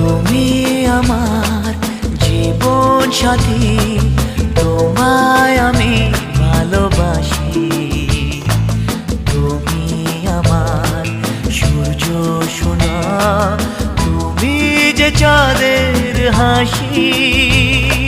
তুমি আমার জীবন সাথী, তোমায় আমি ভালোবাসি। তুমি আমার সূর্য সোনা, তুমি যে চাঁদের হাসি।